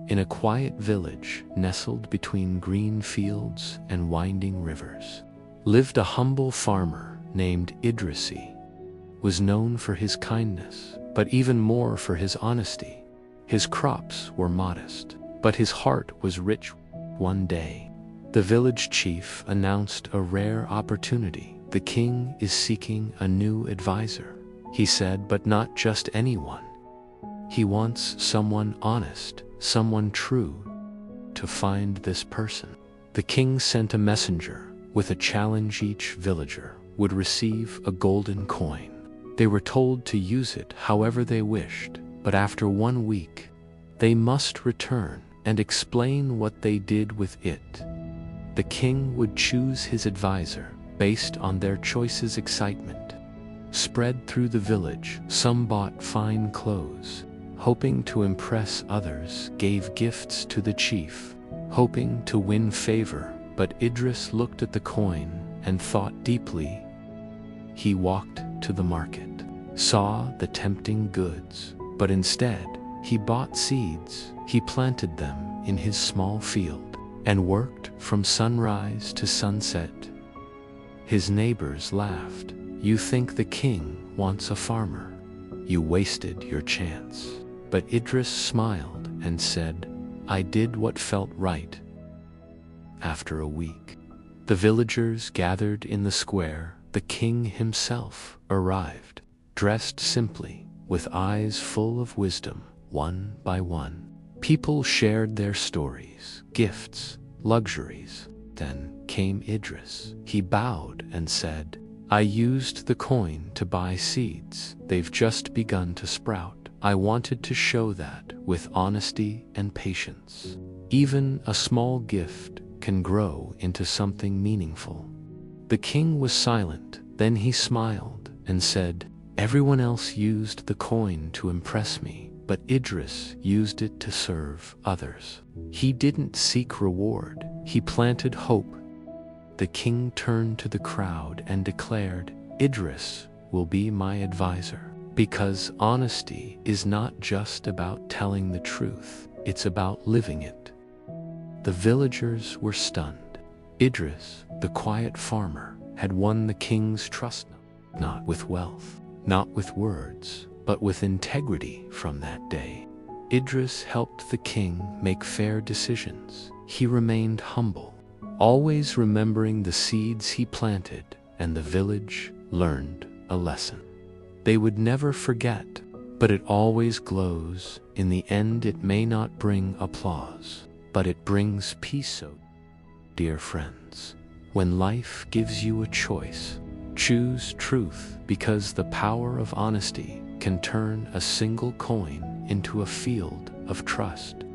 In a quiet village nestled between green fields and winding rivers, lived a humble farmer named Idris. He was known for his kindness, but even more for his honesty. His crops were modest, but his heart was rich. One day, the village chief announced a rare opportunity. The king is seeking a new advisor, he said, but not just anyone. He wants someone honest, someone true. To find this person, the king sent a messenger with a challenge. Each villager would receive a golden coin. They were told to use it however they wished, but after 1 week, they must return and explain what they did with it. The king would choose his advisor based on their choices. Excitement spread through the village. Some bought fine clothes, hoping to impress others, gave gifts to the chief, hoping to win favor. But Idris looked at the coin and thought deeply. He walked to the market, saw the tempting goods, but instead, he bought seeds. He planted them in his small field and worked from sunrise to sunset. His neighbors laughed. You think the king wants a farmer? You wasted your chance. But Idris smiled and said, I did what felt right. After a week, the villagers gathered in the square. The king himself arrived, dressed simply, with eyes full of wisdom. One by one, people shared their stories, gifts, luxuries. Then came Idris. He bowed and said, I used the coin to buy seeds. They've just begun to sprout. I wanted to show that with honesty and patience, even a small gift can grow into something meaningful. The king was silent. Then he smiled and said, everyone else used the coin to impress me, but Idris used it to serve others. He didn't seek reward. He planted hope. The king turned to the crowd and declared, Idris will be my advisor, because honesty is not just about telling the truth, it's about living it. The villagers were stunned. Idris, the quiet farmer, had won the king's trust, not with wealth, not with words, but with integrity. From that day, Idris helped the king make fair decisions. He remained humble, always remembering the seeds he planted, and the village learned a lesson they would never forget. But it always glows. In the end, it may not bring applause, but it brings peace. So, dear friends, when life gives you a choice, choose truth, because the power of honesty can turn a single coin into a field of trust.